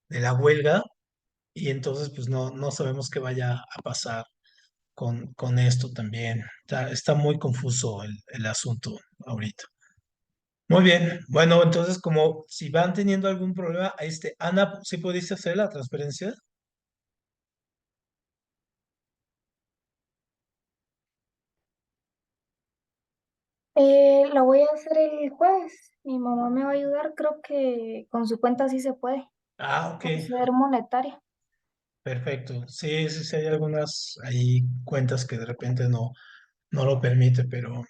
de la huelga y entonces pues no sabemos qué vaya a pasar con esto también. Está muy confuso el asunto ahorita. Muy bien, bueno, entonces como si van teniendo algún problema, Ana, ¿sí pudiste hacer la transferencia? La voy a hacer el jueves. Mi mamá me va a ayudar. Creo que con su cuenta sí se puede, Ah, ok, por ser monetaria. perfecto. Sí, sí, sí, hay algunas ahí cuentas que de repente no lo permite, pero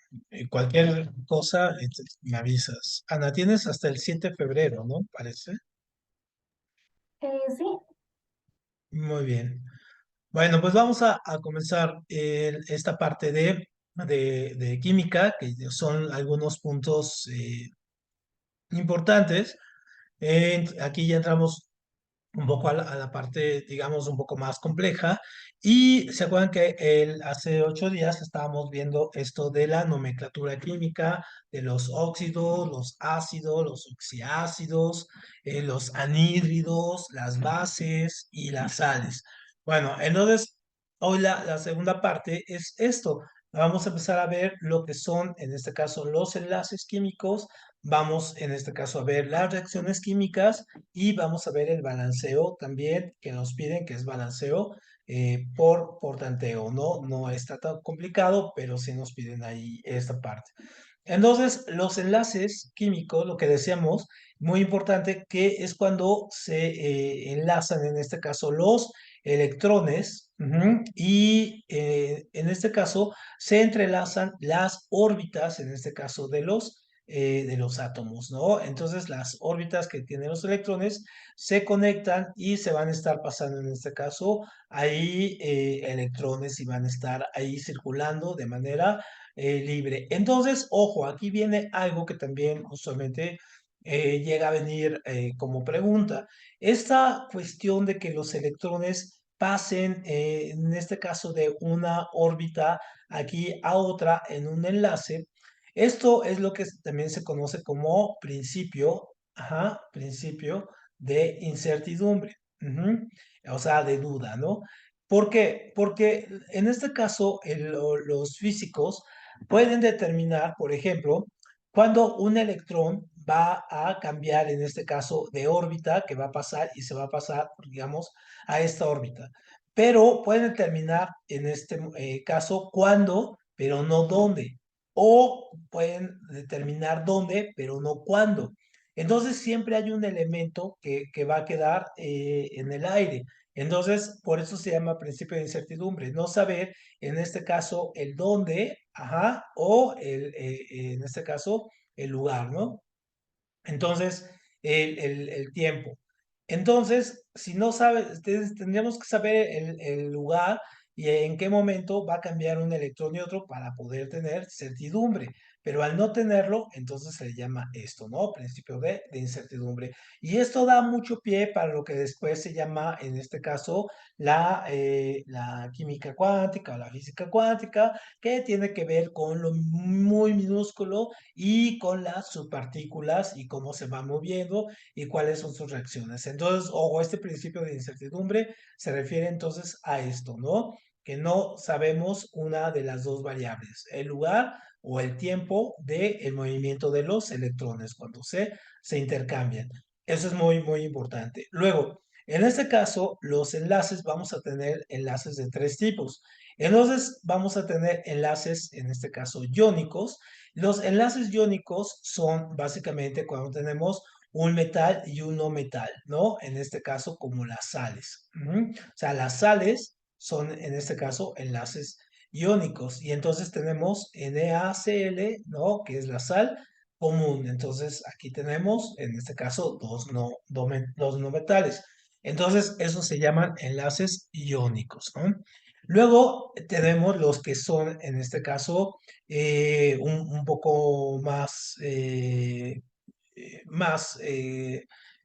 cualquier cosa me avisas. Ana, tienes hasta el 7 de febrero, ¿no? Parece. Sí, Muy bien. Bueno, pues vamos a comenzar esta parte de química, que son algunos puntos importantes. Aquí ya entramos un poco a la parte, digamos, un poco más compleja. Y se acuerdan que hace 8 días estábamos viendo esto de la nomenclatura química, de los óxidos, los ácidos, los oxiácidos, los anhídridos, las bases y las sales. Bueno, entonces, hoy la segunda parte es esto. Vamos a empezar a ver lo que son, en este caso, los enlaces químicos. Vamos, en este caso, a ver las reacciones químicas y vamos a ver el balanceo también que nos piden, que es balanceo por tanteo, ¿no? No está tan complicado, pero sí nos piden ahí esta parte. Entonces, los enlaces químicos, lo que decíamos, muy importante, que es cuando se enlazan, en este caso, los electrones, y en este caso se entrelazan las órbitas, en este caso de los átomos, ¿no? Entonces, las órbitas que tienen los electrones se conectan y se van a estar pasando, en este caso, ahí electrones y van a estar ahí circulando de manera libre. Entonces, ojo, aquí viene algo que también usualmente llega a venir como pregunta. Esta cuestión de que los electrones pasen, en este caso, de una órbita aquí a otra en un enlace, esto es lo que también se conoce como principio, ajá, principio de incertidumbre, ujú, o sea, de duda, ¿no? ¿Por qué? Porque en este caso los físicos pueden determinar, por ejemplo, cuando un electrón va a cambiar, en este caso, de órbita, que va a pasar y se va a pasar, digamos, a esta órbita. Pero pueden determinar en este caso cuándo, pero no dónde. O pueden determinar dónde, pero no cuándo. Entonces siempre hay un elemento que va a quedar en el aire. Entonces, por eso se llama principio de incertidumbre. No saber, en este caso, el dónde, ajá, o en este caso, el lugar, ¿no? Entonces, el tiempo. Entonces, si no sabes, tendríamos que saber el lugar y en qué momento va a cambiar un electrón y otro para poder tener certidumbre. Pero al no tenerlo, entonces se le llama esto, ¿no? Principio de incertidumbre. Y esto da mucho pie para lo que después se llama, en este caso, la química cuántica o la física cuántica, que tiene que ver con lo muy minúsculo y con las subpartículas y cómo se van moviendo y cuáles son sus reacciones. Entonces, ojo, este principio de incertidumbre se refiere entonces a esto, ¿no? Que no sabemos una de las dos variables, el lugar o el tiempo del movimiento de los electrones cuando se intercambian. Eso es muy, muy importante. Luego, en este caso, los enlaces, vamos a tener enlaces de tres tipos. Entonces, vamos a tener enlaces, en este caso, iónicos. Los enlaces iónicos son básicamente cuando tenemos un metal y un no metal, ¿no? En este caso, como las sales. Ujú. O sea, las sales son, en este caso, enlaces iónicos. Y entonces tenemos NaCl, ¿no? Que es la sal común. Entonces, aquí tenemos, en este caso, dos no metales. Entonces, esos se llaman enlaces iónicos, ¿no? Luego tenemos los que son, en este caso, un poco más, más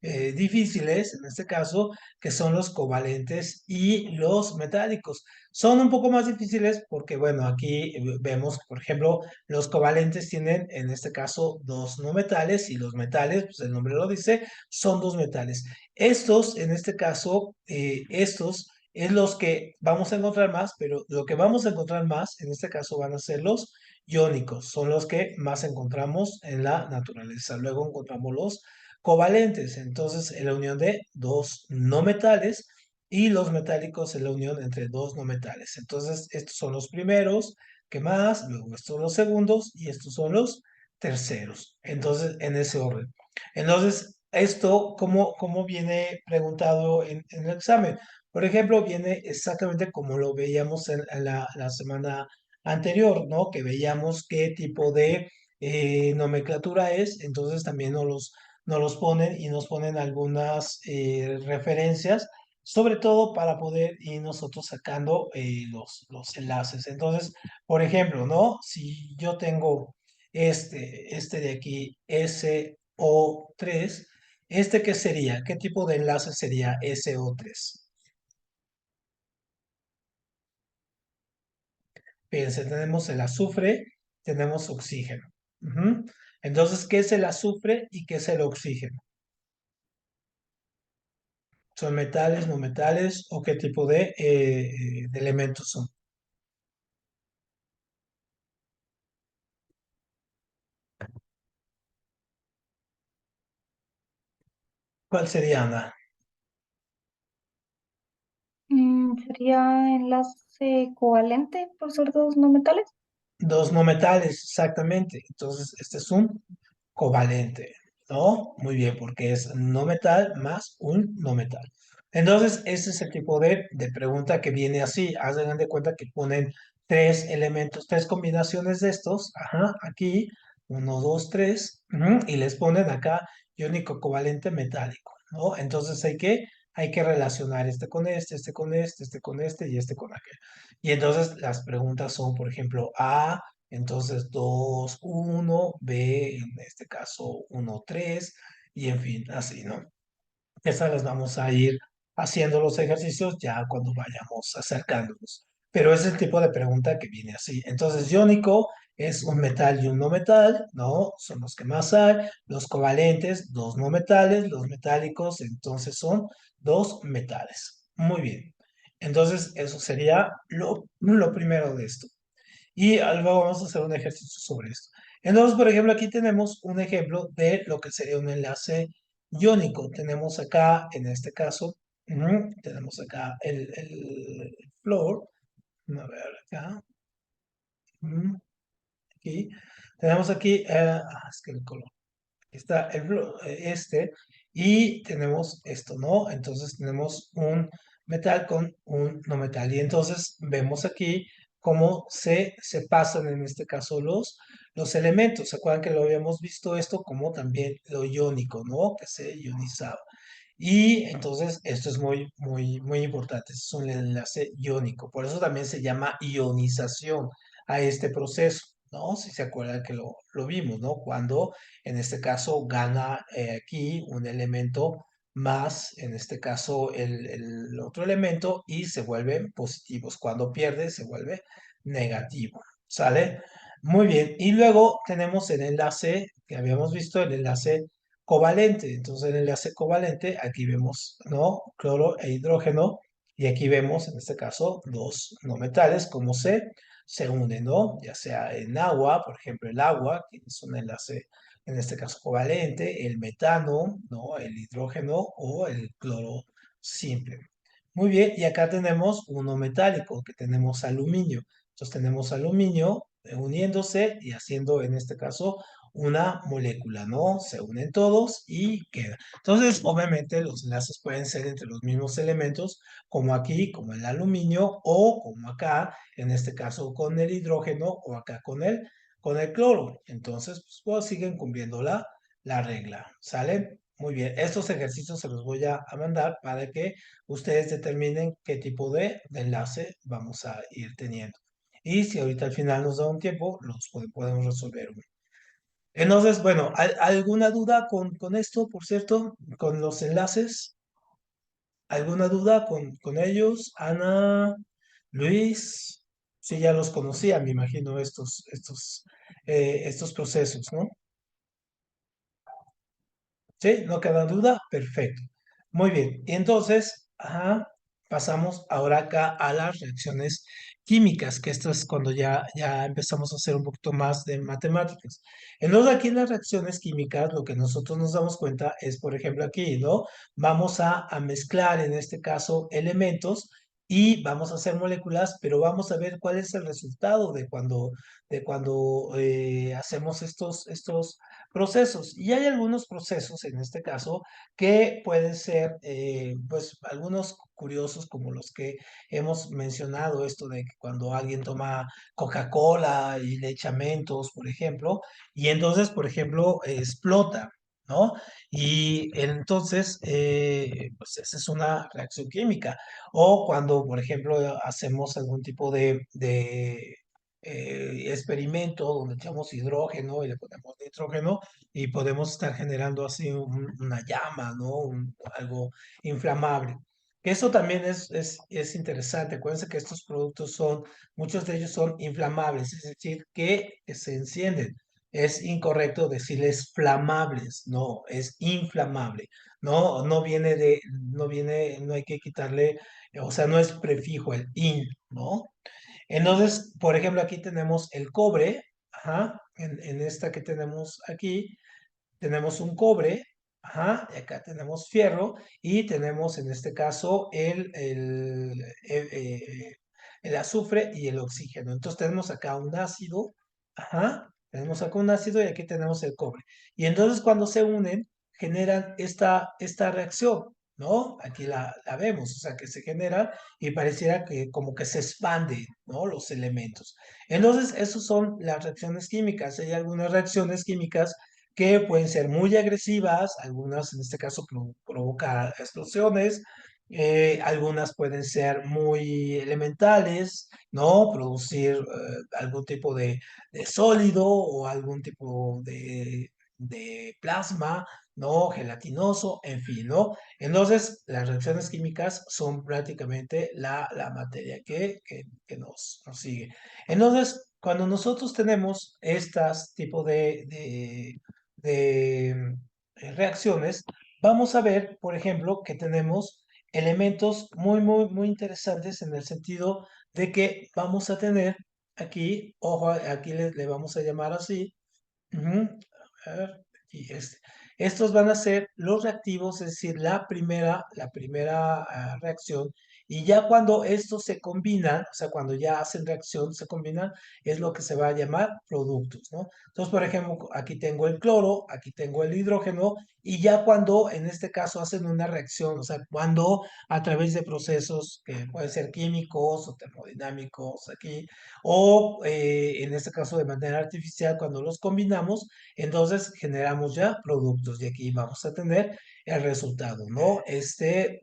difíciles, en este caso, que son los covalentes y los metálicos. Son un poco más difíciles porque, bueno, aquí vemos, por ejemplo, los covalentes tienen, en este caso, dos no metales y los metales, pues el nombre lo dice, son dos metales. Estos, en este caso, estos es los que vamos a encontrar más, pero lo que vamos a encontrar más, en este caso, van a ser los iónicos, son los que más encontramos en la naturaleza. Luego encontramos los covalentes, entonces en la unión de dos no metales y los metálicos en la unión entre dos no metales. Entonces estos son los primeros, ¿qué más? Luego estos son los segundos y estos son los terceros. Entonces en ese orden. Entonces esto, ¿cómo viene preguntado en el examen? Por ejemplo, viene exactamente como lo veíamos en la semana anterior, ¿no? Que veíamos qué tipo de nomenclatura es, entonces también nos los ponen y nos ponen algunas referencias, sobre todo para poder ir nosotros sacando los enlaces. Entonces, por ejemplo, ¿no? Si yo tengo este de aquí, SO3, ¿este qué sería? ¿Qué tipo de enlace sería SO3? Fíjense, tenemos el azufre, tenemos oxígeno. Ujú. Entonces, ¿qué es el azufre y qué es el oxígeno? ¿Son metales, no metales o qué tipo de elementos son? ¿Cuál sería, Ana? Sería enlace covalente por ser dos no metales. Dos no metales, exactamente. Entonces, este es un covalente, ¿no? Muy bien, porque es no metal más un no metal. Entonces, ese es el tipo de pregunta que viene así. Hagan de cuenta que ponen tres elementos, tres combinaciones de estos, ajá, aquí, uno, dos, tres, ujú, y les ponen acá iónico covalente metálico, ¿no? Entonces hay que relacionar este con este con este y este con aquel. Y entonces las preguntas son, por ejemplo, A, entonces 2 1 B, en este caso 1 3 y en fin, así, ¿no? Esas las vamos a ir haciendo los ejercicios ya cuando vayamos acercándonos. Pero es el tipo de pregunta que viene así. Entonces, iónico es un metal y un no metal, ¿no? Son los que más hay. Los covalentes, dos no metales. Los metálicos, entonces son dos metales. Muy bien. Entonces, eso sería lo primero de esto. Y luego vamos a hacer un ejercicio sobre esto. Entonces, por ejemplo, aquí tenemos un ejemplo de lo que sería un enlace iónico. Tenemos acá, en este caso, tenemos acá el flúor. A ver, acá. ujú, Aquí. Tenemos aquí, es que el color está este y tenemos esto, ¿no? Entonces tenemos un metal con un no metal y entonces vemos aquí cómo se pasan en este caso los elementos. ¿Se acuerdan que lo habíamos visto esto como también lo iónico, ¿no? Que se ionizaba. Y entonces esto es muy importante. Es un enlace iónico. Por eso también se llama ionización a este proceso, ¿no? Si se acuerdan que lo vimos, ¿no? Cuando en este caso gana aquí un elemento más, en este caso el otro elemento y se vuelven positivos. Cuando pierde se vuelve negativo. ¿Sale? Muy bien. Y luego tenemos el enlace que habíamos visto, el enlace covalente. Entonces, el enlace covalente, aquí vemos, ¿no? Cloro e hidrógeno. Y aquí vemos, en este caso, dos no metales, como se unen, ¿no? Ya sea en agua, por ejemplo, el agua, que es un enlace, en este caso, covalente, el metano, ¿no? El hidrógeno o el cloro simple. Muy bien, y acá tenemos uno metálico, que tenemos aluminio. Entonces tenemos aluminio uniéndose y haciendo, en este caso, una molécula, ¿no? Se unen todos y queda. Entonces, obviamente, los enlaces pueden ser entre los mismos elementos, como aquí, como el aluminio, o como acá, en este caso, con el hidrógeno, o acá con el cloro. Entonces, pues siguen cumpliendo la regla, ¿sale? Muy bien, estos ejercicios se los voy a mandar para que ustedes determinen qué tipo de enlace vamos a ir teniendo. Y si ahorita al final nos da un tiempo, los podemos resolver. Entonces, bueno, ¿alguna duda con esto, por cierto, con los enlaces? ¿Alguna duda con ellos? Ana, Luis, sí, ya los conocía, me imagino, estos procesos, ¿no? ¿Sí? ¿No queda duda? Perfecto. Muy bien. Entonces, ajá, pasamos ahora acá a las reacciones químicas, que esto es cuando ya empezamos a hacer un poquito más de matemáticas. Entonces, aquí en las reacciones químicas, lo que nosotros nos damos cuenta es, por ejemplo, aquí, ¿no? Vamos a mezclar, en este caso, elementos y vamos a hacer moléculas, pero vamos a ver cuál es el resultado de cuando hacemos estos procesos. Y hay algunos procesos, en este caso, que pueden ser, pues, algunos curiosos, como los que hemos mencionado, esto de que cuando alguien toma Coca-Cola y le echa Mentos, por ejemplo, y entonces, por ejemplo, explota, ¿no? Y entonces, pues esa es una reacción química. O cuando, por ejemplo, hacemos algún tipo de experimento donde echamos hidrógeno y le ponemos nitrógeno y podemos estar generando así una llama, ¿no? Algo inflamable. Eso también es interesante. Acuérdense que estos productos muchos de ellos son inflamables, es decir, que se encienden. Es incorrecto decirles flamables, no, es inflamable. No hay que quitarle, o sea, no es prefijo el in, ¿no? Entonces, por ejemplo, aquí tenemos el cobre, ajá, en esta que tenemos aquí, tenemos un cobre, ajá, y acá tenemos fierro, y tenemos en este caso el azufre y el oxígeno. Entonces tenemos acá un ácido, ajá, tenemos acá un ácido y aquí tenemos el cobre. Y entonces cuando se unen, generan esta reacción, ¿no? Aquí la vemos, o sea, que se genera y pareciera que como que se expanden, ¿no? Los elementos. Entonces, esas son las reacciones químicas. Hay algunas reacciones químicas que pueden ser muy agresivas, algunas en este caso provoca explosiones, algunas pueden ser muy elementales, ¿no? Producir algún tipo de sólido o algún tipo de plasma, ¿no? Gelatinoso, en fin, ¿no? Entonces, las reacciones químicas son prácticamente la materia que nos sigue. Entonces, cuando nosotros tenemos estas tipo de reacciones, vamos a ver, por ejemplo, que tenemos elementos muy, muy, muy interesantes en el sentido de que vamos a tener aquí, ojo, aquí le vamos a llamar así. Ujú. A ver, aquí este. Estos van a ser los reactivos, es decir, la primera reacción. Y ya cuando estos se combinan, o sea, cuando ya hacen reacción, se combinan, es lo que se va a llamar productos, ¿no? Entonces, por ejemplo, aquí tengo el cloro, aquí tengo el hidrógeno, y ya cuando en este caso hacen una reacción, o sea, cuando a través de procesos que pueden ser químicos o termodinámicos aquí, o en este caso de manera artificial, cuando los combinamos, entonces generamos ya productos y aquí vamos a tener el resultado, ¿no? Este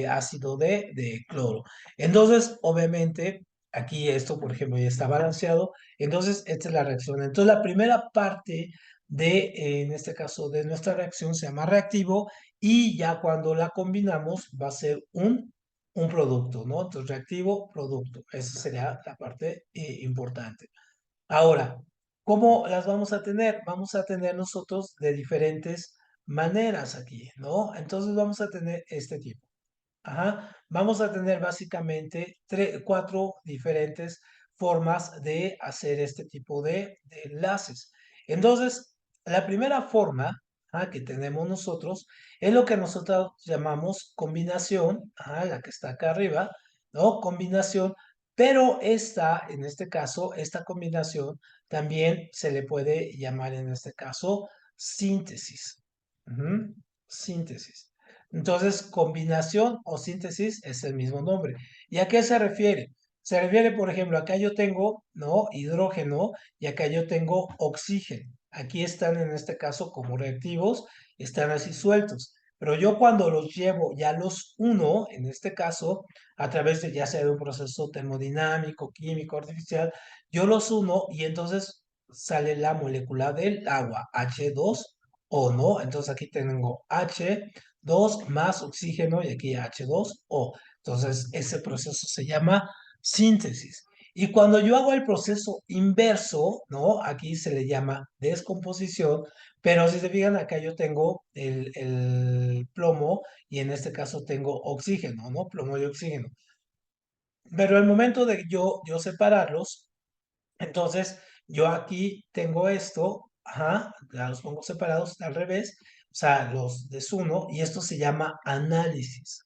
ácido de cloro. Entonces, obviamente, aquí esto, por ejemplo, ya está balanceado, entonces esta es la reacción. Entonces, la primera parte en este caso, de nuestra reacción se llama reactivo y ya cuando la combinamos va a ser un producto, ¿no? Entonces, reactivo, producto. Esa sería la parte importante. Ahora, ¿cómo las vamos a tener? Vamos a tener nosotros de diferentes maneras aquí, ¿no? Entonces vamos a tener este tipo. Ajá. Vamos a tener básicamente cuatro diferentes formas de hacer este tipo de enlaces. Entonces, la primera forma que tenemos nosotros es lo que nosotros llamamos combinación, la que está acá arriba, ¿no? Combinación, pero en este caso, esta combinación también se le puede llamar en este caso síntesis. Ujú. Síntesis. Entonces, combinación o síntesis es el mismo nombre. ¿Y a qué se refiere? Se refiere, por ejemplo, acá yo tengo, ¿no? Hidrógeno y acá yo tengo oxígeno. Aquí están en este caso como reactivos, están así sueltos. Pero yo cuando los llevo, ya los uno, en este caso, a través de ya sea de un proceso termodinámico, químico, artificial, yo los uno y entonces sale la molécula del agua, H2O, ¿no? Entonces aquí tengo H2 más oxígeno y aquí H2O. Entonces ese proceso se llama síntesis. Y cuando yo hago el proceso inverso, ¿no? Aquí se le llama descomposición, pero si se fijan acá yo tengo el plomo y en este caso tengo oxígeno, ¿no? Plomo y oxígeno. Pero al momento de yo separarlos, entonces yo aquí tengo esto, ajá, ya los pongo separados al revés, o sea, los desuno y esto se llama análisis.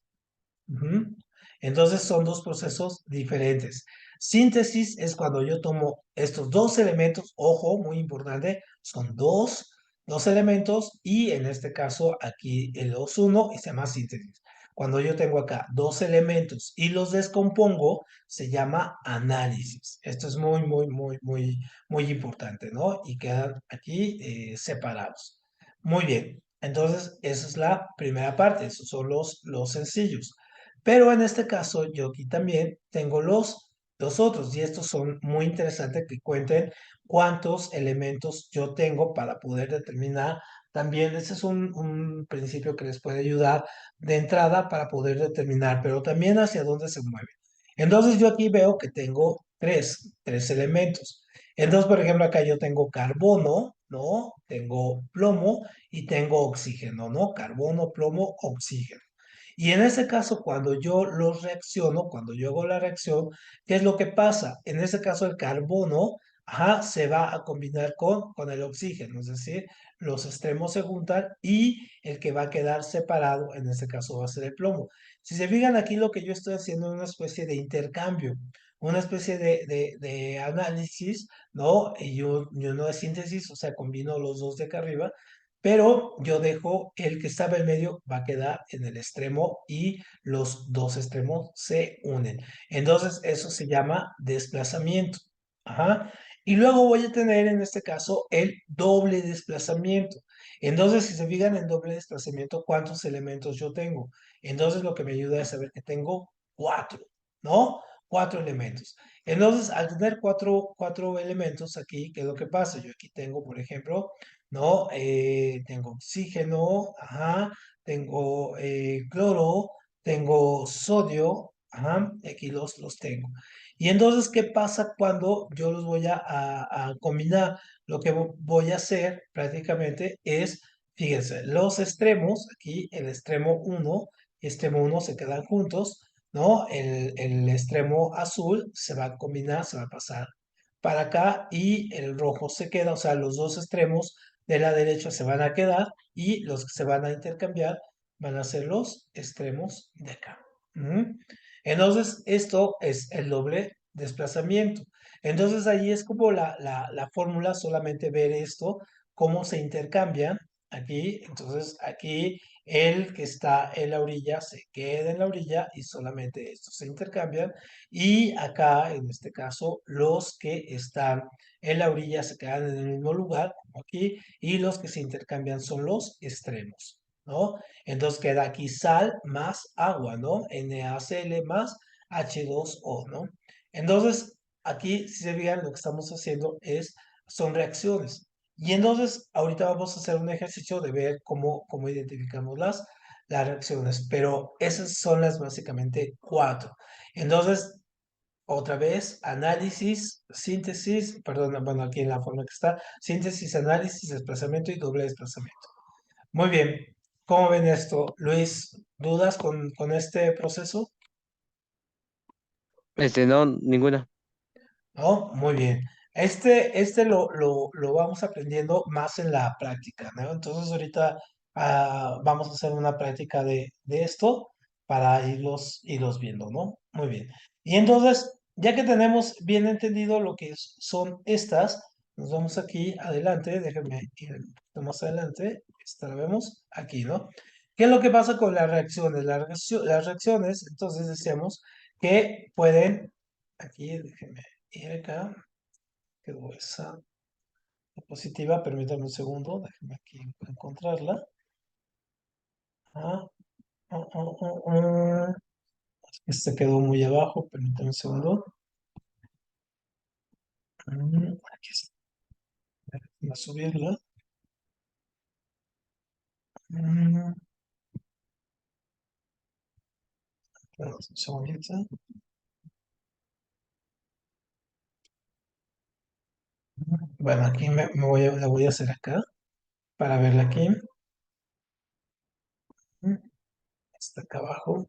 Ujú. Entonces son dos procesos diferentes. Síntesis es cuando yo tomo estos dos elementos, ojo, muy importante, son dos elementos y en este caso aquí los uno y se llama síntesis. Cuando yo tengo acá dos elementos y los descompongo, se llama análisis. Esto es muy importante, ¿no? Y quedan aquí separados. Muy bien. Entonces, esa es la primera parte, esos son los sencillos. Pero en este caso, yo aquí también tengo los otros, y estos son muy interesantes que cuenten cuántos elementos yo tengo para poder determinar. También ese es un principio que les puede ayudar de entrada para poder determinar, pero también hacia dónde se mueve. Entonces yo aquí veo que tengo tres elementos. Entonces, por ejemplo, acá yo tengo carbono, ¿no? Tengo plomo y tengo oxígeno, ¿no? Carbono, plomo, oxígeno. Y en ese caso, cuando yo los reacciono, cuando yo hago la reacción, ¿qué es lo que pasa? En ese caso, el carbono, ajá, se va a combinar con el oxígeno, es decir, los extremos se juntan y el que va a quedar separado, en este caso, va a ser el plomo. Si se fijan aquí, lo que yo estoy haciendo es una especie de intercambio, una especie de análisis, ¿no? Y uno de síntesis, o sea, combino los dos de acá arriba pero yo dejo el que estaba en medio, va a quedar en el extremo y los dos extremos se unen. Entonces, eso se llama desplazamiento. Ajá. Y luego voy a tener en este caso el doble desplazamiento. Entonces, si se fijan en doble desplazamiento, ¿cuántos elementos yo tengo? Entonces, lo que me ayuda es saber que tengo cuatro, ¿no? Cuatro elementos. Entonces, al tener cuatro elementos aquí, ¿qué es lo que pasa? Yo aquí tengo, por ejemplo, ¿no? Tengo oxígeno, ajá, tengo cloro, tengo sodio, ajá, aquí los tengo. Y entonces, ¿qué pasa cuando yo los voy a combinar? Lo que voy a hacer prácticamente es, fíjense, los extremos, aquí el extremo uno se quedan juntos, ¿no? El extremo azul se va a combinar, se va a pasar para acá y el rojo se queda, o sea, los dos extremos de la derecha se van a quedar y los que se van a intercambiar van a ser los extremos de acá. ¿Mm? Entonces, esto es el doble desplazamiento. Entonces, ahí es como la fórmula, solamente ver esto, cómo se intercambian aquí. Entonces, aquí el que está en la orilla se queda en la orilla y solamente estos se intercambian. Y acá, en este caso, los que están en la orilla se quedan en el mismo lugar, como aquí, y los que se intercambian son los extremos, ¿no? Entonces queda aquí sal más agua, ¿no? NaCl más H2O, ¿no? Entonces, aquí, si se fijan, lo que estamos haciendo son reacciones. Y entonces, ahorita vamos a hacer un ejercicio de ver cómo identificamos las reacciones, pero esas son las básicamente cuatro. Entonces, otra vez, análisis, síntesis, perdón, bueno, aquí en la forma que está, síntesis, análisis, desplazamiento y doble desplazamiento. Muy bien, ¿cómo ven esto? Luis, ¿dudas con este proceso? No, ninguna. ¿No? Muy bien. Este lo vamos aprendiendo más en la práctica, ¿no? Entonces ahorita vamos a hacer una práctica de esto para irlos viendo, ¿no? Muy bien. Y entonces, ya que tenemos bien entendido lo que son estas, nos vamos aquí adelante, déjenme ir un poquito más adelante, esta la vemos aquí, ¿no? ¿Qué es lo que pasa con las reacciones? Las reacciones, entonces decíamos que pueden, aquí déjenme y acá quedó esa diapositiva. Permítame un segundo. Déjeme aquí encontrarla. Ah, ah. Este quedó muy abajo. Permítame un segundo. Aquí está. Voy a subirla. Mm, Un segundito. Bueno, aquí la voy a hacer acá para verla aquí. Mm, Está acá abajo.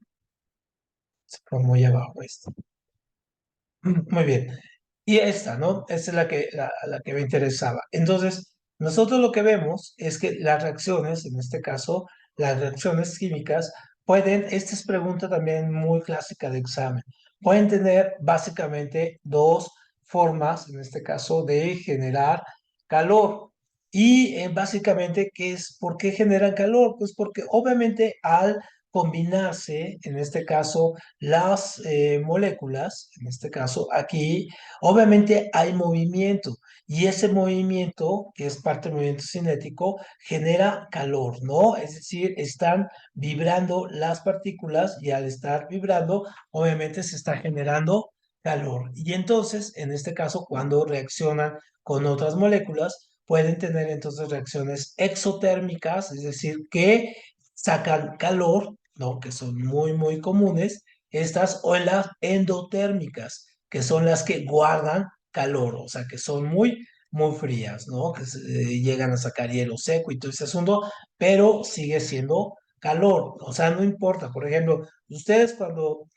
Se fue muy abajo esto. Muy bien. Y esta, ¿no? Esta es la que me interesaba. Entonces, nosotros lo que vemos es que las reacciones, en este caso, las reacciones químicas, pueden, esta es pregunta también muy clásica de examen, pueden tener básicamente dos formas, en este caso, de generar calor. Y básicamente, ¿por qué generan calor? Pues porque obviamente al combinarse, en este caso, las moléculas, en este caso aquí, obviamente hay movimiento y ese movimiento, que es parte del movimiento cinético, genera calor, ¿no? Es decir, están vibrando las partículas y al estar vibrando, obviamente se está generando calor. Y entonces, en este caso, cuando reaccionan con otras moléculas, pueden tener entonces reacciones exotérmicas, es decir, que sacan calor, ¿no? Que son muy, muy comunes estas o las endotérmicas, que son las que guardan calor, o sea, que son muy, muy frías, ¿no? Que llegan a sacar hielo seco y todo ese asunto, pero sigue siendo calor, o sea, no importa. Por ejemplo, ustedes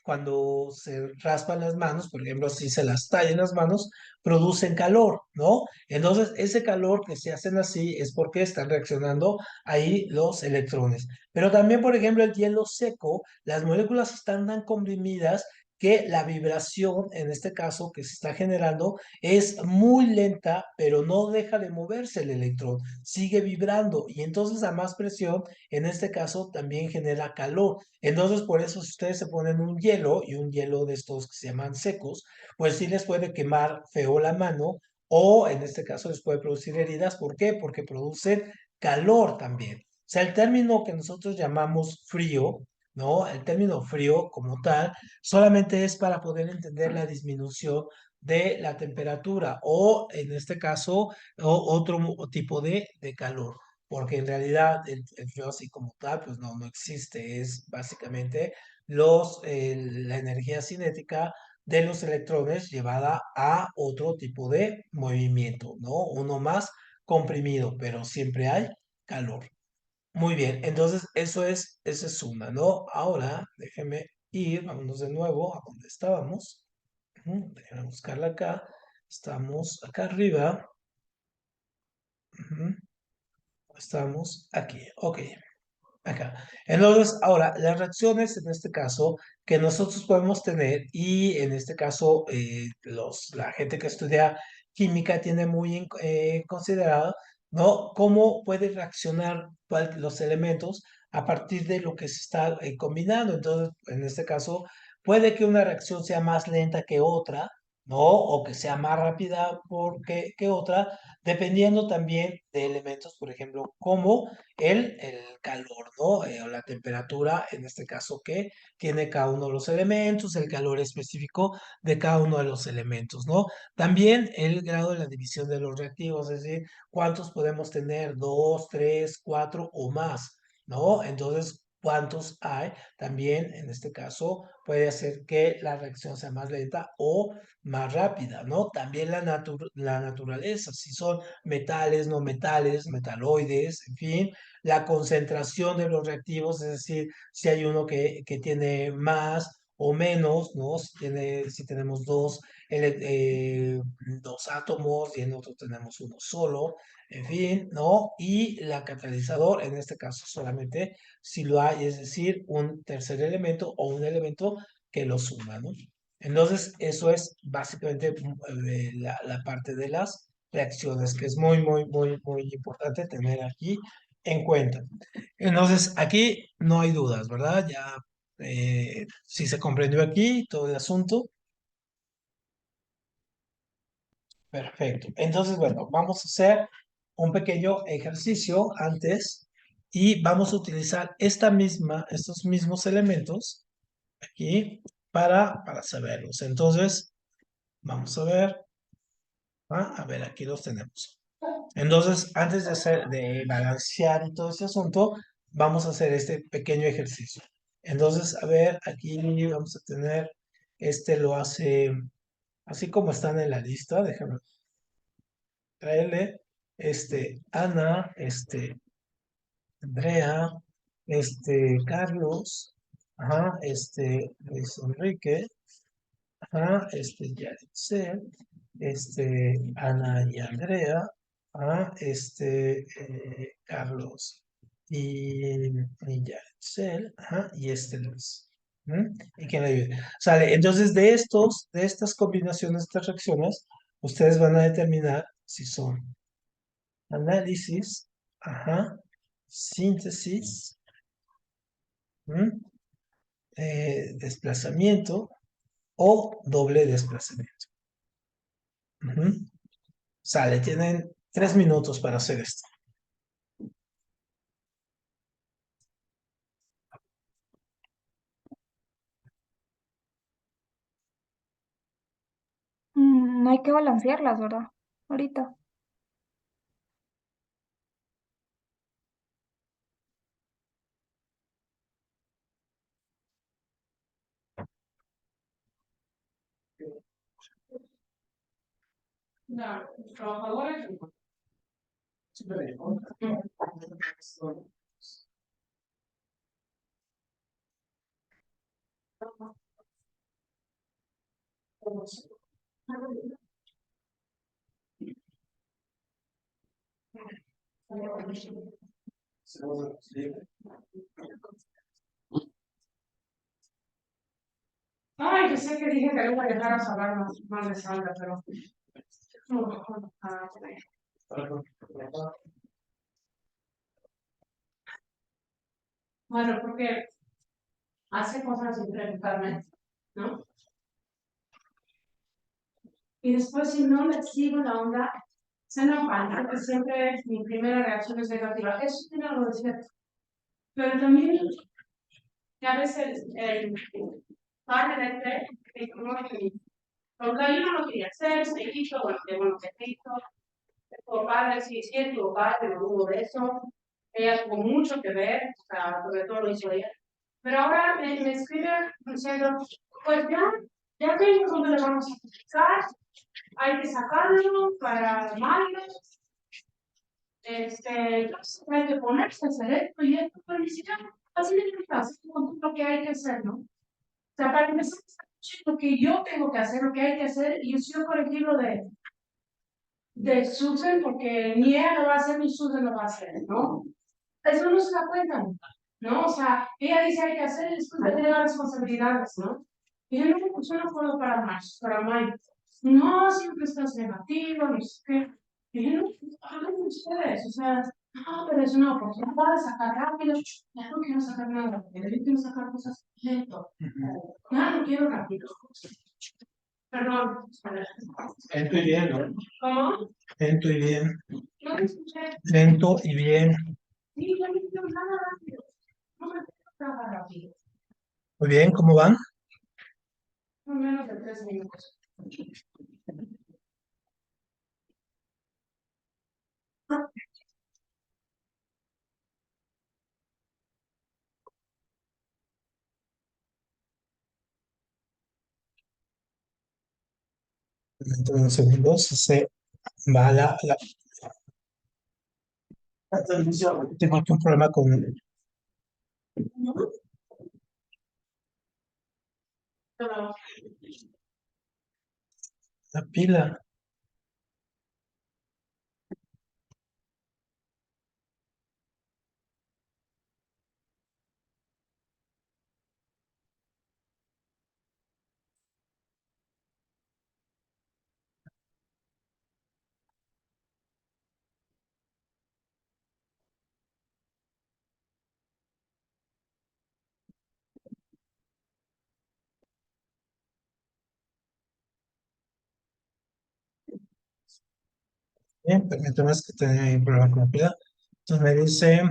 cuando se raspan las manos, por ejemplo, si se las tallan las manos, producen calor, ¿no? Entonces, ese calor que se hacen así es porque están reaccionando ahí los electrones. Pero también, por ejemplo, el hielo seco, las moléculas están tan comprimidas que la vibración, en este caso, que se está generando, es muy lenta, pero no deja de moverse el electrón, sigue vibrando y entonces a más presión, en este caso, también genera calor. Entonces, por eso, si ustedes se ponen un hielo y un hielo de estos que se llaman secos, pues sí les puede quemar feo la mano o en este caso les puede producir heridas. ¿Por qué? Porque producen calor también. O sea, el término que nosotros llamamos frío, ¿no? El término frío como tal solamente es para poder entender la disminución de la temperatura o en este caso otro tipo de calor, porque en realidad el frío así como tal pues no existe, es básicamente la energía cinética de los electrones llevada a otro tipo de movimiento, ¿no? Uno más comprimido, pero siempre hay calor. Muy bien, entonces esa es una, ¿no? Ahora déjeme ir, vámonos de nuevo a donde estábamos. Déjeme buscarla acá. Estamos acá arriba. Ujú, Estamos aquí. Ok. Acá. Entonces, ahora, las reacciones en este caso que nosotros podemos tener y en este caso la gente que estudia química tiene muy considerado, ¿no? Cómo puede reaccionar los elementos a partir de lo que se está combinando. Entonces, en este caso, puede que una reacción sea más lenta que otra, ¿no? O que sea más rápida que otra, dependiendo también de elementos, por ejemplo, como el calor, ¿no? O la temperatura, en este caso, que tiene cada uno de los elementos, el calor específico de cada uno de los elementos, ¿no? También el grado de la división de los reactivos, es decir, cuántos podemos tener, dos, tres, cuatro o más, ¿no? Entonces, cuántos hay, también en este caso puede hacer que la reacción sea más lenta o más rápida, ¿no? También la naturaleza, si son metales, no metales, metaloides, en fin, la concentración de los reactivos, es decir, si hay uno que tiene más o menos, ¿no? Si tenemos dos átomos y en otro tenemos uno solo, en fin, ¿no? Y la catalizador, en este caso solamente si lo hay, es decir, un tercer elemento o un elemento que lo suma, ¿no? Entonces, eso es básicamente la parte de las reacciones, que es muy, muy, muy, muy importante tener aquí en cuenta. Entonces, aquí no hay dudas, ¿verdad? Ya, si se comprendió aquí todo el asunto, perfecto. Entonces, bueno, vamos a hacer un pequeño ejercicio antes y vamos a utilizar estos mismos elementos aquí para saberlos. Entonces, vamos a ver, a ver, aquí los tenemos. Entonces, antes de balancear y todo ese asunto, vamos a hacer este pequeño ejercicio. Entonces, a ver, aquí vamos a tener, este lo hace, así como están en la lista, déjame traerle, Ana, Andrea, Carlos, ajá, Luis Enrique, ajá, Yaritzel, Ana y Andrea, ajá, Carlos y Yaritzel, ajá, y Luis. ¿Mm? ¿Y quién le ayude? Sale, entonces de estas combinaciones, estas reacciones, ustedes van a determinar si son análisis, ajá, síntesis, ¿mm? Desplazamiento o doble desplazamiento. Ujú. Sale, tienen 3 minutos para hacer esto. No hay que balancearlas, ¿verdad? Ahorita. Ay, yo sé que dije que iba a dejar a hablar más de Sandra, pero no, bueno, porque hace cosas sin preguntarme, ¿no? Y después, si no le sigo la onda, se enojan, porque siempre mi primera reacción es negativa. Eso tiene algo de cierto. Pero también, que a veces, el padre de este, como que, porque yo no lo quería hacer, se hizo, bueno, que bueno, se hizo. Tu padre, sí, sí, tu padre, no hubo de eso. Ella tuvo mucho que ver, o sea, sobre todo lo hizo ella. Pero ahora me escribe diciendo, pues ya vimos dónde le vamos a aplicar, hay que sacarlo para mayo, hay que ponerse a hacer esto y esto, pero ni siquiera así de fácil con lo que hay que hacer, ¿no? O sea, para empezar, lo que yo tengo que hacer, lo que hay que hacer, y yo sigo corregirlo de Susan, porque ni ella lo va a hacer ni Susan lo va a hacer, ¿no? Eso no se da cuenta, ¿no? O sea, ella dice hay que hacer y después le tiene las responsabilidades, ¿no? Y yo no, pues yo no puedo para marzo, para mayo. No, siempre estás negativo, no sé qué. Y yo no, hablen ustedes, o sea, no, pero es una oportunidad de sacar rápido. Ya no quiero sacar nada rápido, yo quiero sacar cosas lento. Ya no quiero rápido. Perdón. Lento y bien, ¿no? ¿Cómo? Lento y bien. No te escuché. Lento y bien. Sí, yo no quiero nada rápido. No me quiero nada rápido. Muy bien, ¿cómo van? No menos de 3 minutos. Dentro de unos segundos se va la transmisión. Tengo aquí un problema con Pero la pila. Bien, permítame, es que tenía un problema con la pila. Entonces me dice,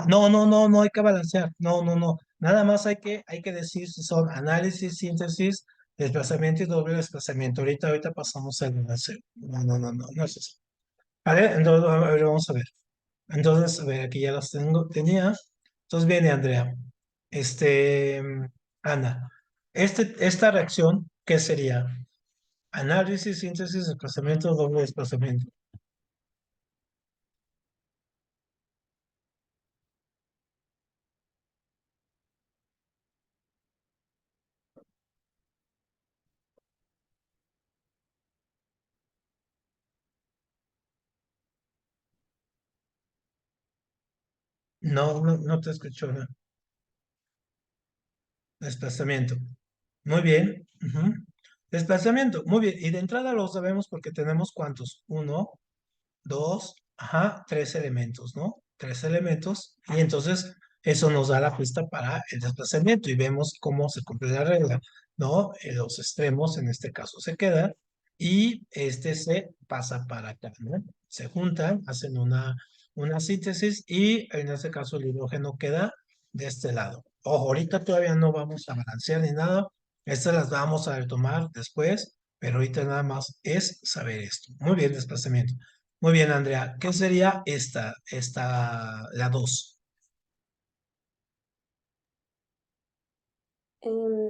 no, no, no, no hay que balancear. No, no, no. Nada más hay que decir si son análisis, síntesis, desplazamiento y doble desplazamiento. Ahorita pasamos al balanceo. No, no, no, no, no es eso. ¿Vale? Entonces, a ver, vamos a ver. Entonces, a ver, aquí ya las tenía. Entonces viene Andrea. Este, Ana. Esta reacción, ¿qué sería? Análisis, síntesis, desplazamiento, doble desplazamiento. No te escucho. No. Desplazamiento. Muy bien. Ujú. Desplazamiento. Muy bien. Y de entrada lo sabemos porque tenemos ¿cuántos? Uno, dos, ajá, tres elementos, ¿no? Tres elementos. Y entonces eso nos da la pista para el desplazamiento y vemos cómo se cumple la regla, ¿no? Los extremos en este caso se quedan y este se pasa para acá, ¿no? Se juntan, hacen una síntesis y en este caso el hidrógeno queda de este lado. Ojo, ahorita todavía no vamos a balancear ni nada. Estas las vamos a retomar después, pero ahorita nada más es saber esto. Muy bien, desplazamiento. Muy bien, Andrea. ¿Qué sería la 2?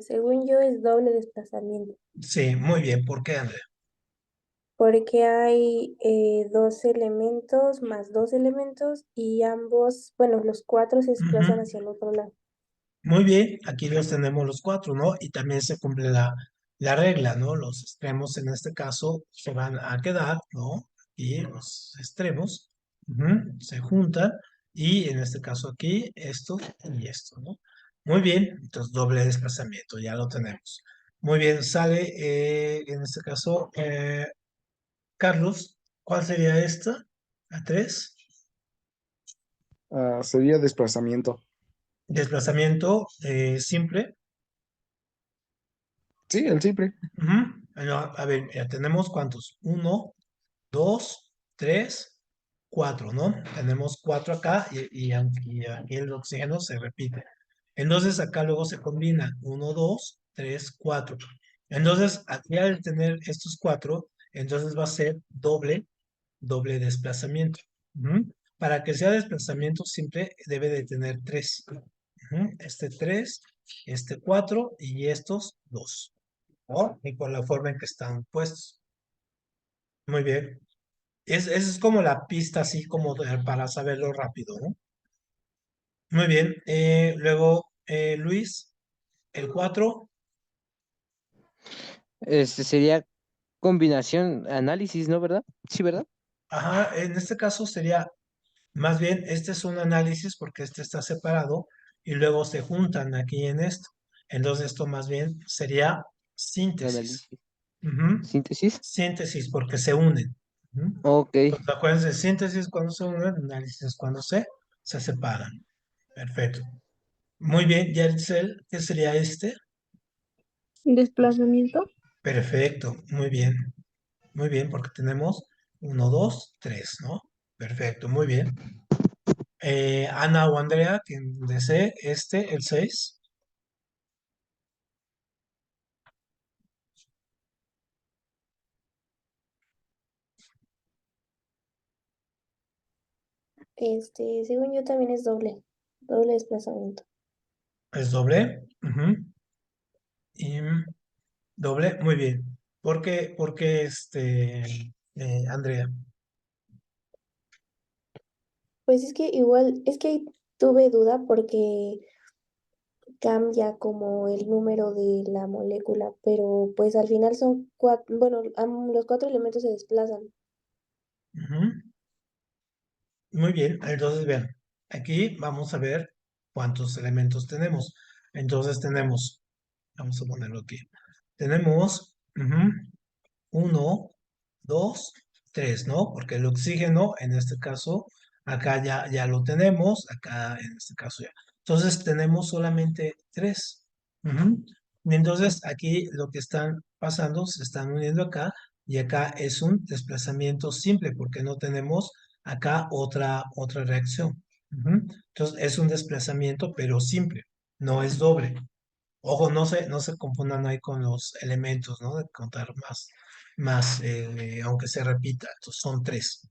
Según yo es doble desplazamiento, Sí, muy bien. ¿Por qué, Andrea? porque hay dos elementos más dos elementos y ambos, bueno, los cuatro se desplazan Ujú. hacia el otro lado. Muy bien, aquí los tenemos los cuatro, ¿no? Y también se cumple la regla, ¿no? Los extremos en este caso se van a quedar, ¿no? Y los extremos se juntan y en este caso aquí esto y esto, ¿no? Muy bien, entonces doble desplazamiento, ya lo tenemos. Muy bien, sale en este caso Carlos, ¿cuál sería esta? ¿La 3? Sería desplazamiento. Desplazamiento simple. Sí, el simple. A ver, ya tenemos cuántos. Uno, dos, tres, cuatro, ¿no? Tenemos cuatro acá y aquí el oxígeno se repite. Entonces acá luego se combina. Uno, dos, tres, cuatro. Entonces aquí al tener estos cuatro, entonces va a ser doble desplazamiento. Para que sea desplazamiento simple, debe de tener tres. Este tres, este cuatro y estos dos, ¿no? Y por la forma en que están puestos. Muy bien. Esa es como la pista, así como para saberlo rápido, ¿no? Muy bien. Luego, Luis, el 4. Este sería combinación, análisis, ¿no? ¿Verdad? Sí, ¿verdad? Ajá, en este caso sería, más bien, este es un análisis porque este está separado y luego se juntan aquí en esto. Entonces, esto más bien sería síntesis. Análisis. Ujú. Síntesis. Síntesis porque se unen. Ujú. Ok. Entonces, acuérdense, síntesis cuando se unen, análisis cuando se separan. Perfecto. Muy bien, Yaritzel, ¿qué sería este? Desplazamiento. Perfecto, muy bien, porque tenemos uno, dos, tres, ¿no? Perfecto, muy bien. Ana o Andrea, quien desee, el 6. Según yo también es doble desplazamiento. Es doble. Y doble, muy bien. ¿Por qué Andrea? Pues es que igual, es que ahí tuve duda porque cambia como el número de la molécula, pero pues al final son cuatro, bueno, los cuatro elementos se desplazan. Ujú. Muy bien, entonces vean, aquí vamos a ver cuántos elementos tenemos. Entonces tenemos, vamos a ponerlo aquí. Tenemos uno, dos, tres, ¿no? Porque el oxígeno, en este caso, acá ya lo tenemos, acá en este caso ya. Entonces tenemos solamente tres. Y entonces aquí lo que están pasando, se están uniendo acá, y acá es un desplazamiento simple, porque no tenemos acá otra reacción. Entonces es un desplazamiento, pero simple, no es doble. Ojo, no se confundan ahí con los elementos, ¿no? De contar más, aunque se repita. Entonces son tres.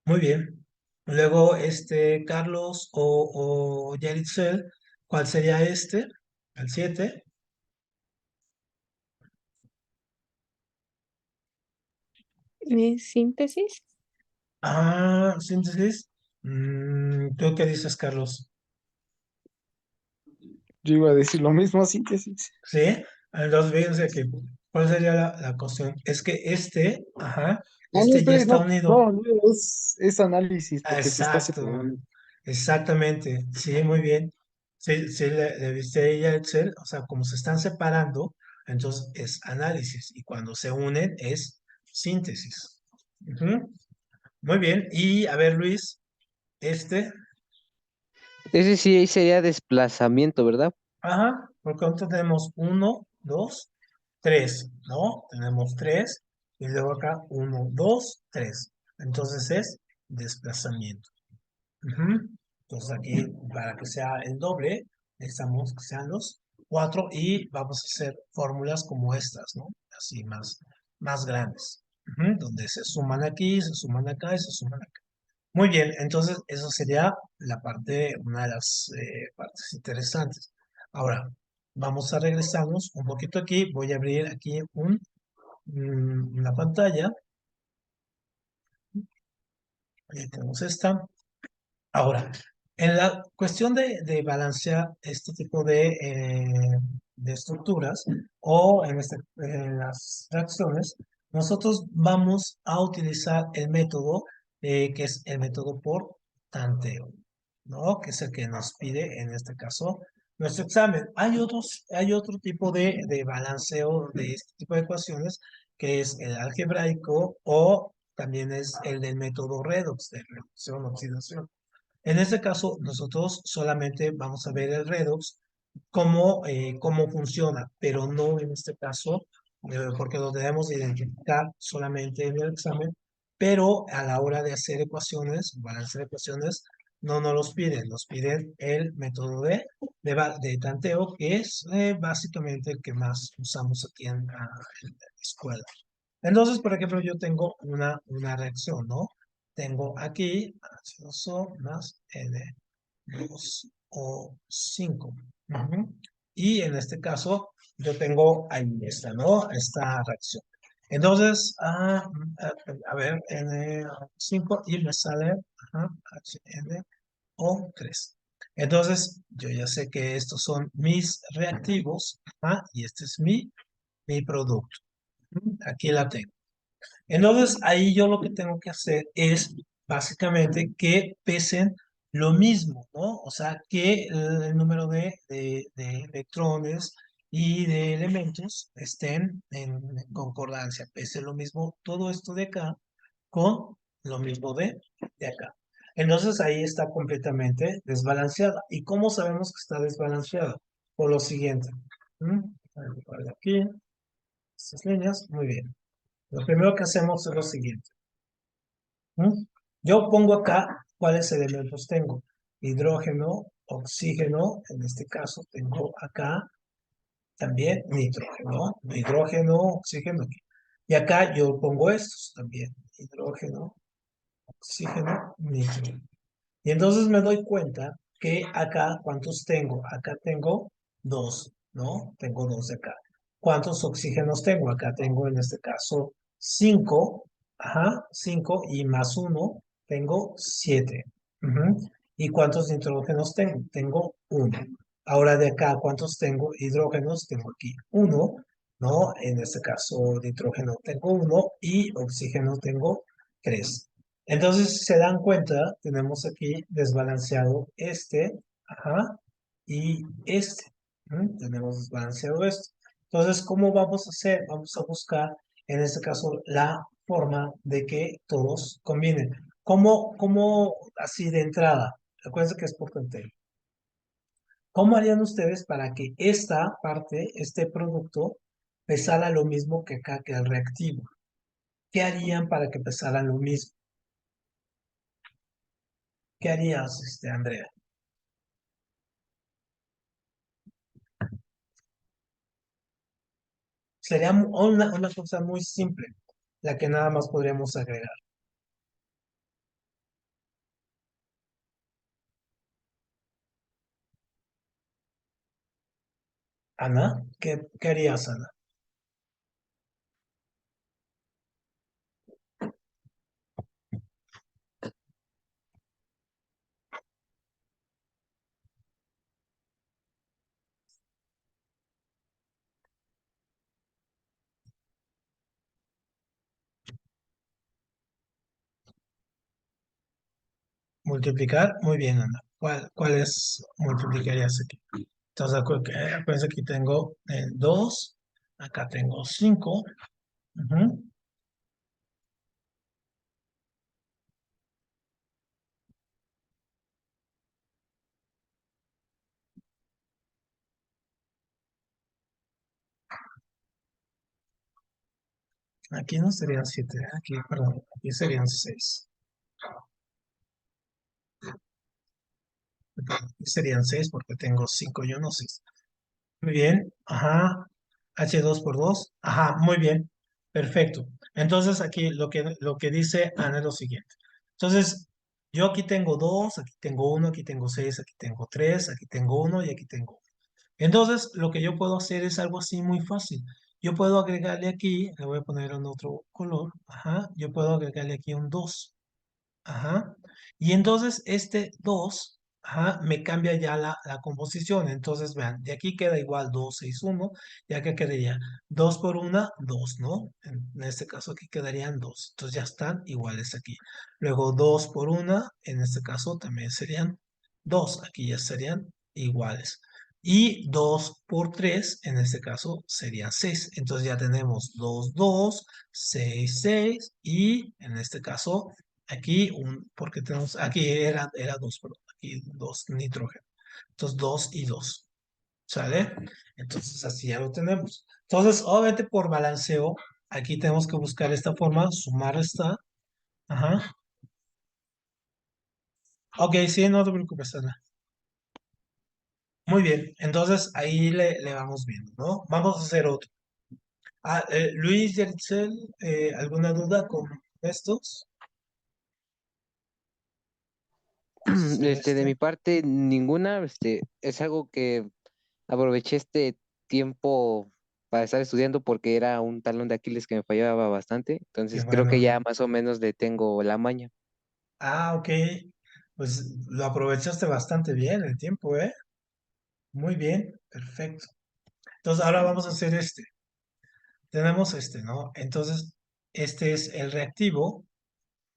Muy bien. Luego, Carlos o Yaritzel, ¿cuál sería este? El 7. Síntesis. Ah, síntesis. ¿Tú qué dices, Carlos? Yo iba a decir lo mismo, síntesis. ¿Sí? Entonces, fíjense que, ¿cuál sería la cuestión? Es que ajá, Ah, no, ya espere, está no, unido. no, no, es análisis Ah, porque se está exacto, separando. exactamente, sí, muy bien. Sí, sí, le viste a ella Excel, o sea, como se están separando, entonces es análisis, y cuando se unen es síntesis. Ujú. Muy bien, y a ver, Luis, este, Ese sí sería desplazamiento, ¿verdad? ajá, por cuánto tenemos uno, dos, tres, ¿no? Tenemos tres, y luego acá uno, dos, tres. Entonces es desplazamiento. Ujú. Entonces aquí, para que sea el doble, necesitamos que sean los cuatro y vamos a hacer fórmulas como estas, ¿no? Así más grandes. Ujú. Donde se suman aquí, se suman acá y se suman acá. Muy bien, entonces eso sería una de las partes interesantes. Ahora, vamos a regresarnos un poquito aquí. Voy a abrir aquí una pantalla. Ahí tenemos esta. Ahora, en la cuestión de balancear este tipo de estructuras o en las fracciones, nosotros vamos a utilizar el método que es el método por tanteo, ¿no? Que es el que nos pide en este caso nuestro examen. Hay otro tipo de balanceo de este tipo de ecuaciones que es el algebraico o también es el del método redox, de reducción oxidación. En este caso, nosotros solamente vamos a ver el redox, cómo funciona, pero no en este caso, porque lo debemos de identificar solamente en el examen, pero a la hora de hacer ecuaciones, balance de ecuaciones, no nos los piden, nos piden el método de tanteo, que es básicamente el que más usamos aquí en la escuela. Entonces, por ejemplo, yo tengo una reacción, ¿no? Tengo aquí H2O más N2O5. Ujú. Y en este caso, yo tengo ahí esta reacción. Entonces, a ver, N5 y me sale HNO3. Entonces, yo ya sé que estos son mis reactivos, y este es mi producto. Aquí la tengo. Entonces, ahí yo lo que tengo que hacer es básicamente que pesen lo mismo, ¿no? O sea, que el número de electrones y de elementos estén en concordancia, pese lo mismo todo esto de acá con lo mismo de acá. Entonces ahí está completamente desbalanceada. ¿Y cómo sabemos que está desbalanceada? Por lo siguiente. ¿Mm? Aquí, estas líneas, muy bien. Lo primero que hacemos es lo siguiente. ¿Mm? Yo pongo acá cuáles elementos tengo. Hidrógeno, oxígeno, en este caso tengo acá también nitrógeno, hidrógeno, oxígeno aquí. Y acá yo pongo estos también, hidrógeno, oxígeno, nitrógeno. Y entonces me doy cuenta que acá, ¿cuántos tengo? Acá tengo dos, ¿no? Tengo dos de acá. ¿Cuántos oxígenos tengo? Acá tengo en este caso cinco, ajá, cinco y más uno, tengo siete. Ujú. ¿Y cuántos nitrógenos tengo? Tengo uno. Ahora de acá, ¿cuántos tengo hidrógenos? Tengo aquí uno, ¿no? En este caso, nitrógeno tengo uno y oxígeno tengo tres. Entonces, si se dan cuenta, tenemos aquí desbalanceado ajá, y este. Tenemos desbalanceado esto. Entonces, ¿cómo vamos a hacer? Vamos a buscar, en este caso, la forma de que todos combinen. ¿Cómo así de entrada? Acuérdense que es por tanteo. ¿Cómo harían ustedes para que esta parte, este producto, pesara lo mismo que acá, que el reactivo? ¿Qué harían para que pesaran lo mismo? ¿Qué harías, Andrea? Sería una cosa muy simple, la que nada más podríamos agregar. Ana, ¿qué harías, Ana? Multiplicar, muy bien, Ana. ¿Cuáles multiplicarías aquí? Entonces, acuérdense que aquí tengo 2, acá tengo 5. Aquí no serían 7, aquí, perdón, aquí serían 6. Aquí serían 6 porque tengo 5 y 1, 6. Muy bien, ajá. H2 por 2, ajá, muy bien. Perfecto. Entonces aquí lo que dice Ana es lo siguiente. Entonces, yo aquí tengo 2, aquí tengo 1, aquí tengo 6, aquí tengo 3, aquí tengo 1 y aquí tengo 1. Entonces, lo que yo puedo hacer es algo así muy fácil. Yo puedo agregarle aquí, le voy a poner en otro color, ajá, yo puedo agregarle aquí un 2. Ajá. Y entonces este 2 ajá, me cambia ya la composición. Entonces, vean, de aquí queda igual 2 6 1 ya que quedaría 2 por 1, 2, ¿no? En este caso aquí quedarían 2. Entonces ya están iguales aquí. Luego 2 por 1, en este caso también serían 2. Aquí ya serían iguales. Y 2 por 3, en este caso serían 6. Entonces ya tenemos 2 2 6 6 y en este caso aquí porque tenemos, aquí era 2, perdón, aquí 2 nitrógeno. Entonces 2 y 2, ¿sale? Entonces así ya lo tenemos. Entonces, obviamente por balanceo, aquí tenemos que buscar esta forma, sumar esta. Ajá. Ok, sí, no te preocupes, Ana. Muy bien, entonces ahí le vamos viendo, ¿no? Vamos a hacer otro. Luis Yeritzel, ¿alguna duda con estos? Hacer De mi parte, ninguna, es algo que aproveché este tiempo para estar estudiando porque era un talón de Aquiles que me fallaba bastante, Qué entonces creo bueno. que ya más o menos le tengo la maña. Ok. Pues lo aprovechaste bastante bien el tiempo, ¿eh? Muy bien, perfecto. Entonces ahora vamos a hacer este. Tenemos este, ¿no? Entonces, este es el reactivo.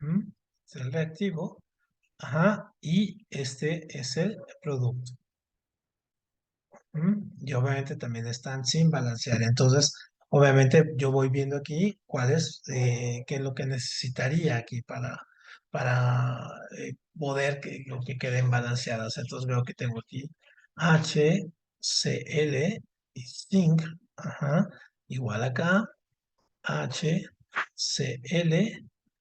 ¿M? Es el reactivo. Ajá. Y este es el producto. Y obviamente también están sin balancear. Entonces, obviamente yo voy viendo aquí qué es lo que necesitaría aquí para poder que, lo que queden balanceadas. Entonces veo que tengo aquí HCl y zinc, ajá, igual acá, HCl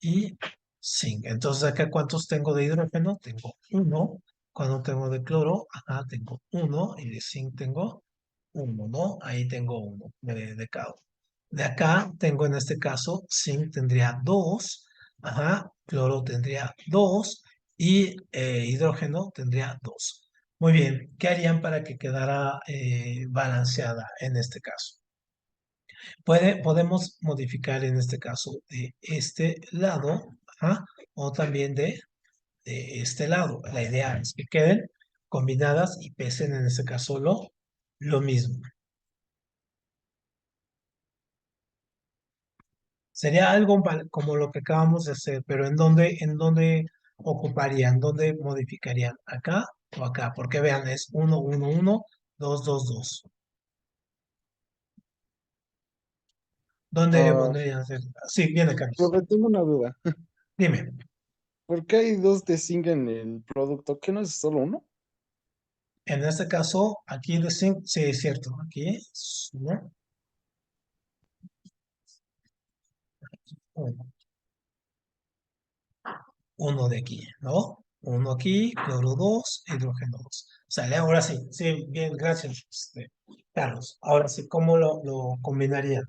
y zinc. Entonces acá, ¿cuántos tengo de hidrógeno? Tengo uno. Cuando tengo de cloro, acá tengo uno. Y de zinc tengo uno, ¿no? Ahí tengo uno de cada uno. De acá tengo en este caso, zinc tendría dos. Ajá. Cloro tendría dos. Y hidrógeno tendría dos. Muy bien. ¿Qué harían para que quedara balanceada en este caso? Podemos modificar en este caso de este lado, ajá, o también de este lado. La idea es que queden combinadas y pesen en este caso lo mismo. Sería algo como lo que acabamos de hacer, pero ¿en dónde ocuparían? ¿Dónde modificarían? ¿Acá o acá? Porque vean, es 1, 1, 1, 2, 2, 2. ¿Dónde Ah, pondrían? Sí, viene Carlos. profe, tengo una duda. Dime. ¿Por qué hay dos de zinc en el producto? ¿Qué no es solo uno? En este caso, aquí sí, es cierto. Aquí es uno, uno de aquí, ¿no? Uno aquí, cloro 2, hidrógeno 2. Sale, ahora sí, sí, bien, gracias, Carlos. Ahora sí, ¿cómo lo combinaría?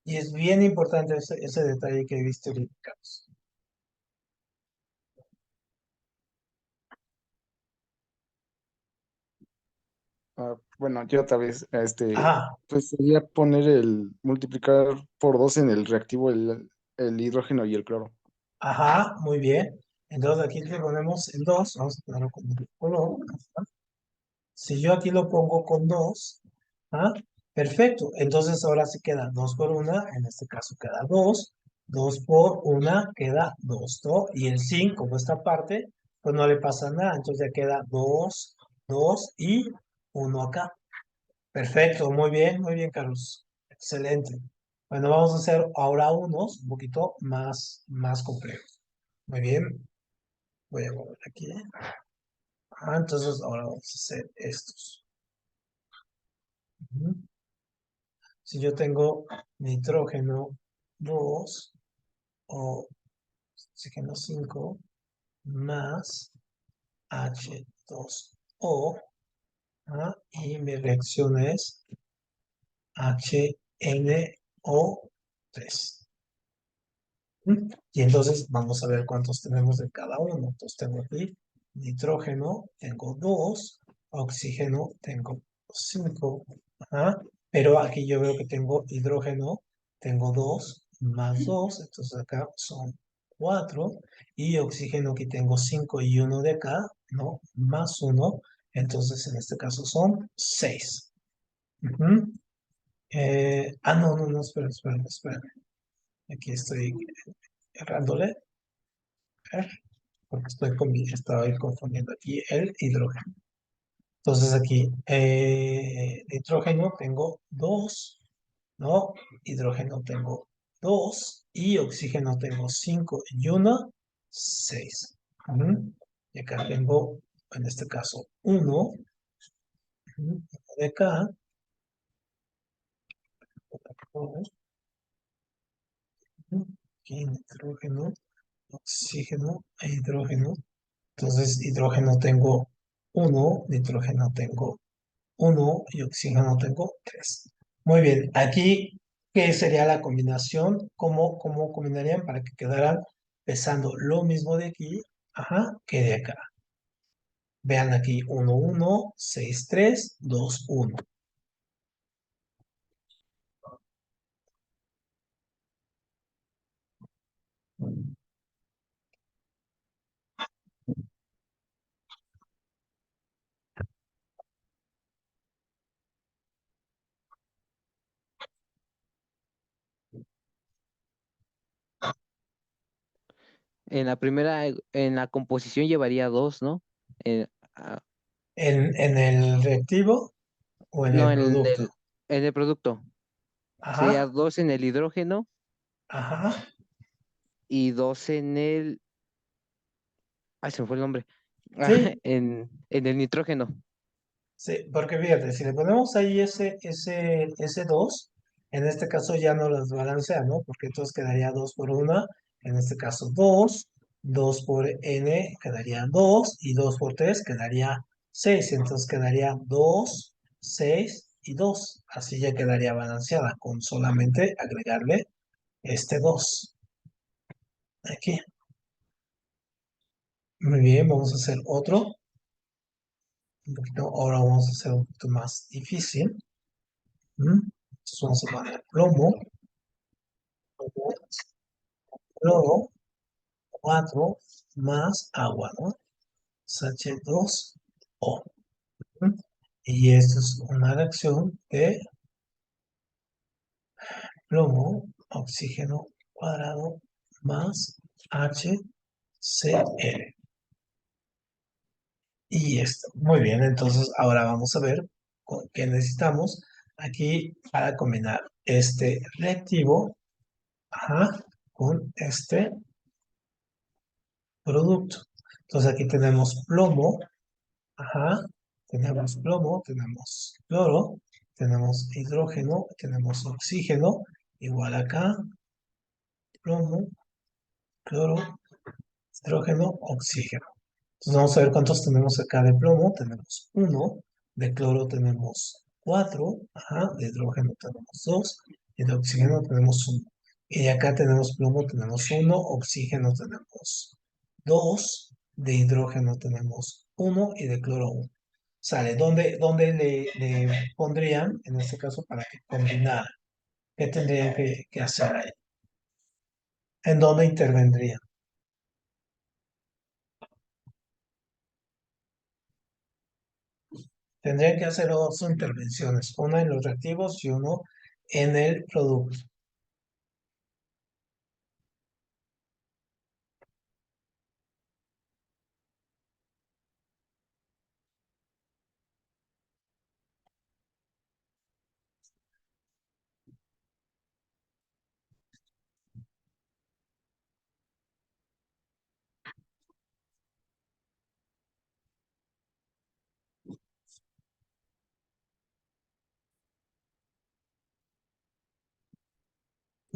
Y es bien importante ese detalle que viste ahorita, Carlos. Bueno, yo otra vez, Ajá, pues sería multiplicar por dos en el reactivo el hidrógeno y el cloro. ajá, muy bien. Entonces aquí le ponemos en 2, vamos a ponerlo con el color. Si yo aquí lo pongo con 2, ¿ah? Perfecto. Entonces ahora sí queda 2 por 1, en este caso queda 2. 2 por 1 queda 2, ¿no? Y el 5, como esta parte, pues no le pasa nada. Entonces ya queda 2, 2 y 1 acá. Perfecto, muy bien, Carlos. Excelente. Bueno, vamos a hacer ahora unos un poquito más complejos. Muy bien. Voy a mover aquí. Entonces ahora vamos a hacer estos. Ujú. Si yo tengo nitrógeno 2 o oxígeno 5 más H2O, y mi reacción es HNO3. Y entonces vamos a ver cuántos tenemos de cada uno. Entonces tengo aquí nitrógeno, tengo 2, oxígeno, tengo 5, pero aquí yo veo que tengo hidrógeno, tengo 2 más 2, entonces acá son 4, y oxígeno aquí tengo 5 y 1 de acá, ¿no? Más 1, entonces en este caso son 6. No, espera. Aquí estoy errándole. Porque estaba confundiendo aquí el hidrógeno. Entonces aquí, nitrógeno tengo 2, ¿no? Hidrógeno tengo 2 y oxígeno tengo 5 y 1, 6. Y acá tengo, en este caso, 1, de acá, uno, aquí nitrógeno, oxígeno e hidrógeno. Entonces, hidrógeno tengo 1, nitrógeno tengo 1 y oxígeno tengo 3. Muy bien, aquí, ¿qué sería la combinación? ¿Cómo combinarían para que quedaran pesando lo mismo de aquí, que de acá? Vean aquí, 1, 1, 6, 3, 2, 1. En la primera, en la composición llevaría dos, ¿no? Ah, ¿En el reactivo o en no, el producto? en el producto. Sería Ajá, dos en el hidrógeno ajá. y dos en el... Ay, se me fue el nombre. Sí, En el nitrógeno. sí, porque fíjate, si le ponemos ahí ese 2, en este caso ya no las balancea, ¿no? Porque entonces quedaría 2 por 1, en este caso 2, 2 por n quedaría 2 y 2 por 3 quedaría 6, entonces quedaría 2, 6 y 2, así ya quedaría balanceada con solamente agregarle este 2 aquí. Muy bien, vamos a hacer otro, un poquito, ahora vamos a hacer un poquito más difícil. Entonces vamos a poner plomo, cloro, 4 más agua, ¿no? H2O. Y esto es una reacción de plomo, oxígeno cuadrado más HCl. Y esto. Muy bien, entonces ahora vamos a ver qué necesitamos aquí para combinar este reactivo, con este producto. Entonces aquí tenemos plomo, tenemos plomo, tenemos cloro, tenemos hidrógeno, tenemos oxígeno, igual acá, plomo, cloro, hidrógeno, oxígeno. Entonces vamos a ver cuántos tenemos acá de plomo. Tenemos uno, de cloro tenemos 4, de hidrógeno tenemos 2, y de oxígeno tenemos uno. Y acá tenemos plomo, tenemos uno, oxígeno tenemos 2, de hidrógeno tenemos uno y de cloro 1. Sale, ¿dónde le pondrían, en este caso, para que combinara? ¿Qué tendrían que hacer ahí? ¿En dónde intervendrían? Tendrían que hacer dos intervenciones, una en los reactivos y uno en el producto.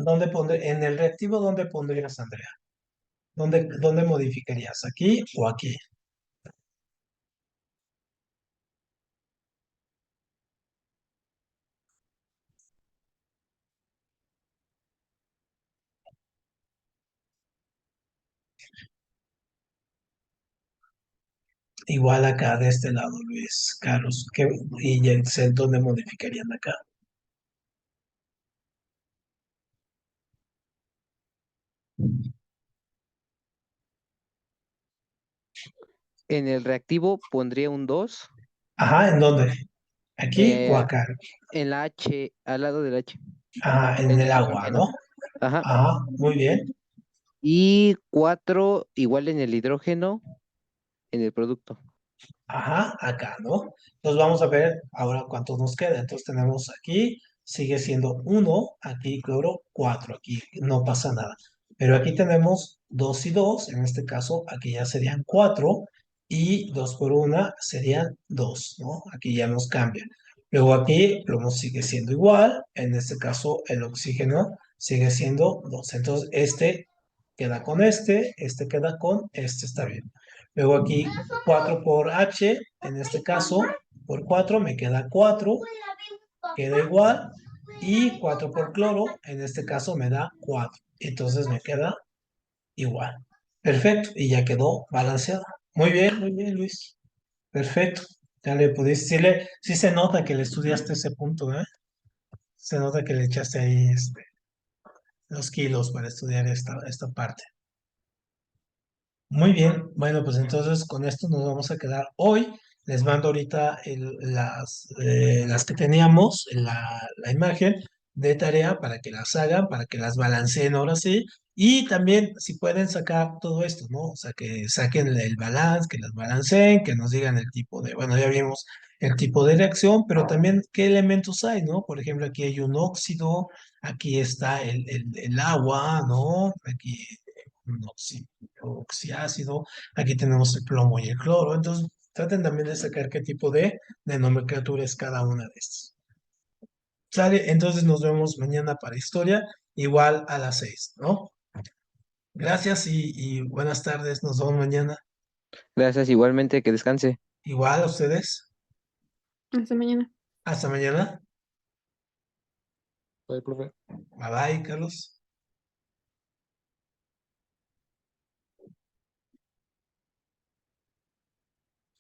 En el reactivo, ¿dónde pondrías, Andrea? ¿Dónde modificarías? ¿Aquí o aquí? Igual acá de este lado, Luis Carlos. Y Yexel, ¿dónde modificarían acá? En el reactivo pondría un 2 Ajá, ¿en dónde? ¿Aquí o eh, acá? en la H, al lado del H, Ajá, en en el el agua, hidrógeno. ¿no? Ajá. Ajá, muy bien. Y 4 igual en el hidrógeno, en el producto. Ajá, acá, ¿no? Entonces vamos a ver ahora cuánto nos queda. Entonces tenemos aquí, sigue siendo uno, aquí cloro 4, aquí no pasa nada. Pero aquí tenemos 2 y 2, en este caso aquí ya serían 4 y 2 por 1 serían 2, ¿no? Aquí ya nos cambia. Luego aquí plomo sigue siendo igual, en este caso el oxígeno sigue siendo 2. Entonces este queda con este queda con este, está bien. Luego aquí 4 por H, en este caso, por 4 me queda 4, queda igual. Y 4 por cloro, en este caso me da 4. Entonces me queda igual. Perfecto, y ya quedó balanceada. Muy bien, Luis. Perfecto. Ya le pudiste, sí se nota que le estudiaste ese punto, ¿eh? Se nota que le echaste ahí los kilos para estudiar esta parte. Muy bien, bueno, pues entonces con esto nos vamos a quedar hoy. Les mando ahorita las que teníamos, la imagen de tarea para que las hagan, para que las balanceen ahora sí. Y también si pueden sacar todo esto, ¿no? O sea, que saquen el balance, que las balanceen, que nos digan el tipo bueno, ya vimos el tipo de reacción, pero también qué elementos hay, ¿no? Por ejemplo, aquí hay un óxido, aquí está el agua, ¿no? Aquí un oxiácido, aquí tenemos el plomo y el cloro, entonces traten también de sacar qué tipo de nomenclatura es cada una de estas. Sale, entonces nos vemos mañana para historia, igual a las 6, ¿no? Gracias y buenas tardes, nos vemos mañana. Gracias, igualmente, que descanse. Igual a ustedes, Hasta mañana. hasta mañana. Bye, profe. Bye bye, Carlos.